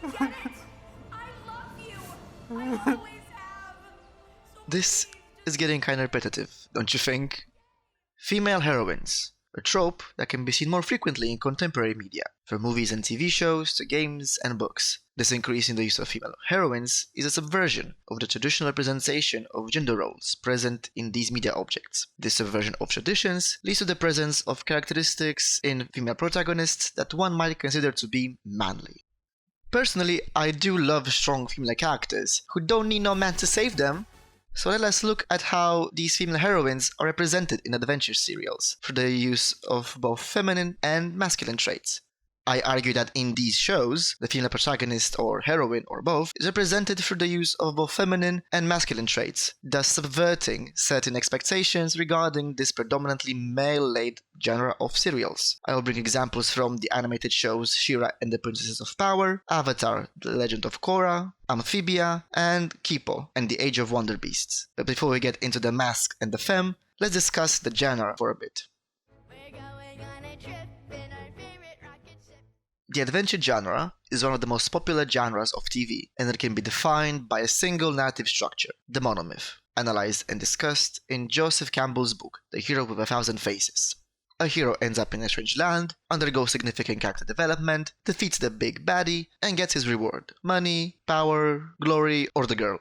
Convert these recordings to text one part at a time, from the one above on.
You get it? I love you. I always have. So This please is getting kinda repetitive, don't you think? Female heroines, a trope that can be seen more frequently in contemporary media, from movies and TV shows to games and books. This increase in the use of female heroines is a subversion of the traditional representation of gender roles present in these media objects. This subversion of traditions leads to the presence of characteristics in female protagonists that one might consider to be manly. Personally, I do love strong female characters who don't need no man to save them. So let us look at how these female heroines are represented in adventure serials through the use of both feminine and masculine traits. I argue that in these shows, the female protagonist or heroine or both is represented through the use of both feminine and masculine traits, thus subverting certain expectations regarding this predominantly male-led genre of serials. I will bring examples from the animated shows She-Ra and the Princesses of Power, Avatar, The Legend of Korra, Amphibia, and Kipo and the Age of Wonder Beasts. But before we get into the mask and the femme, let's discuss the genre for a bit. The adventure genre is one of the most popular genres of TV, and it can be defined by a single narrative structure, the monomyth, analyzed and discussed in Joseph Campbell's book, The Hero with a Thousand Faces. A hero ends up in a strange land, undergoes significant character development, defeats the big baddie, and gets his reward: money, power, glory, or the girl.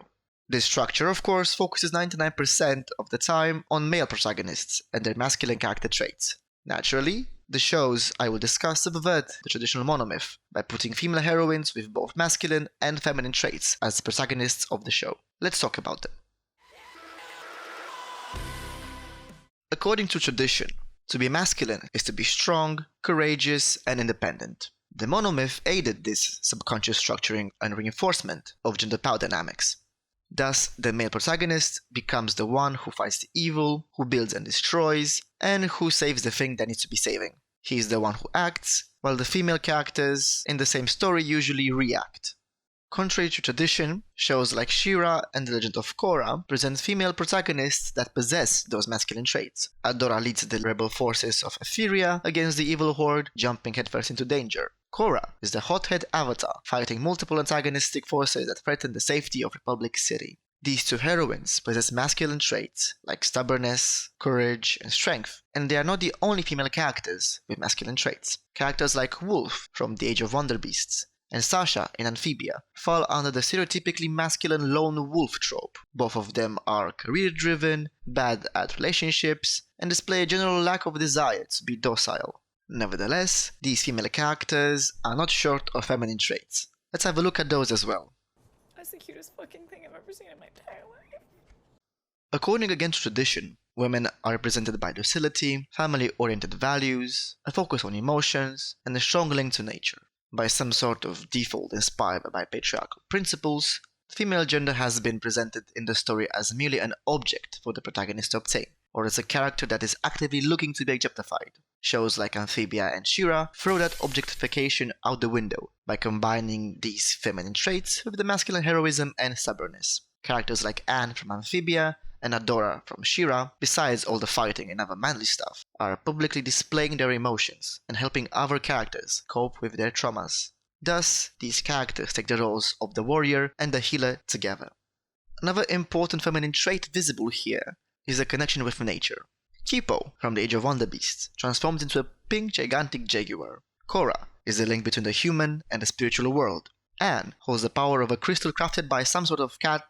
This structure, of course, focuses 99% of the time on male protagonists and their masculine character traits. Naturally, the shows I will discuss subvert the traditional monomyth by putting female heroines with both masculine and feminine traits as the protagonists of the show. Let's talk about them. According to tradition, to be masculine is to be strong, courageous, and independent. The monomyth aided this subconscious structuring and reinforcement of gender power dynamics. Thus, the male protagonist becomes the one who fights the evil, who builds and destroys, and who saves the thing that needs to be saving. He is the one who acts, while the female characters in the same story usually react. Contrary to tradition, shows like She-Ra and The Legend of Korra present female protagonists that possess those masculine traits. Adora leads the rebel forces of Etheria against the evil horde, jumping headfirst into danger. Korra is the hothead avatar, fighting multiple antagonistic forces that threaten the safety of Republic City. These two heroines possess masculine traits like stubbornness, courage, and strength, and they are not the only female characters with masculine traits. Characters like Wolf from The Age of Wonder Beasts and Sasha in Amphibia fall under the stereotypically masculine lone wolf trope. Both of them are career-driven, bad at relationships, and display a general lack of desire to be docile. Nevertheless, these female characters are not short of feminine traits. Let's have a look at those as well. That's the cutest fucking thing I've ever seen in my entire life. According again to tradition, women are represented by docility, family-oriented values, a focus on emotions, and a strong link to nature. By some sort of default inspired by patriarchal principles, the female gender has been presented in the story as merely an object for the protagonist to obtain, or as a character that is actively looking to be objectified. Shows like Amphibia and She-Ra throw that objectification out the window by combining these feminine traits with the masculine heroism and stubbornness. Characters like Anne from Amphibia and Adora from She-Ra, besides all the fighting and other manly stuff, are publicly displaying their emotions and helping other characters cope with their traumas. Thus, these characters take the roles of the warrior and the healer together. Another important feminine trait visible here is a connection with nature. Kipo, from The Age of Wonder Beasts, transforms into a pink gigantic jaguar. Korra is the link between the human and the spiritual world. Anne holds the power of a crystal crafted by some sort of cat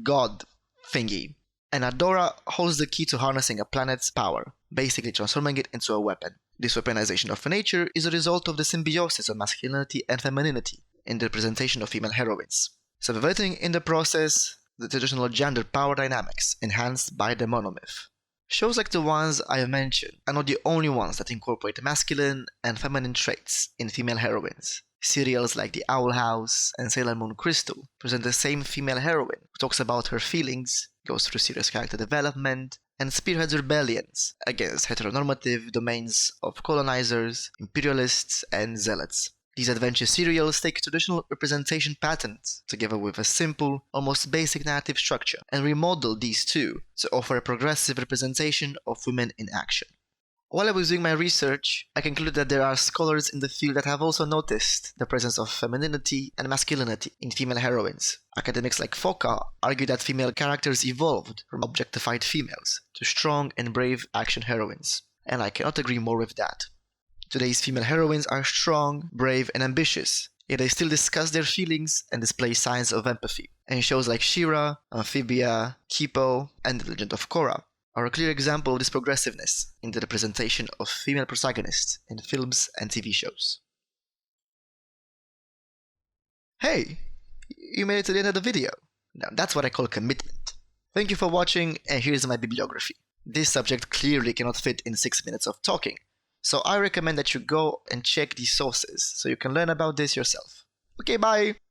god thingy. And Adora holds the key to harnessing a planet's power, basically transforming it into a weapon. This weaponization of nature is a result of the symbiosis of masculinity and femininity in the representation of female heroines, subverting in the process the traditional gender power dynamics enhanced by the monomyth. Shows like the ones I have mentioned are not the only ones that incorporate masculine and feminine traits in female heroines. Serials like The Owl House and Sailor Moon Crystal present the same female heroine who talks about her feelings, goes through serious character development, and spearheads rebellions against heteronormative domains of colonizers, imperialists, and zealots. These adventure serials take traditional representation patterns together with a simple, almost basic narrative structure and remodel these two to offer a progressive representation of women in action. While I was doing my research, I concluded that there are scholars in the field that have also noticed the presence of femininity and masculinity in female heroines. Academics like Foka argue that female characters evolved from objectified females to strong and brave action heroines, and I cannot agree more with that. Today's female heroines are strong, brave, and ambitious, yet they still discuss their feelings and display signs of empathy. And shows like She-Ra, Amphibia, Kipo, and The Legend of Korra are a clear example of this progressiveness in the representation of female protagonists in films and TV shows. Hey, you made it to the end of the video. Now that's what I call commitment. Thank you for watching, and here's my bibliography. This subject clearly cannot fit in 6 minutes of talking, so I recommend that you go and check these sources so you can learn about this yourself. Okay, bye!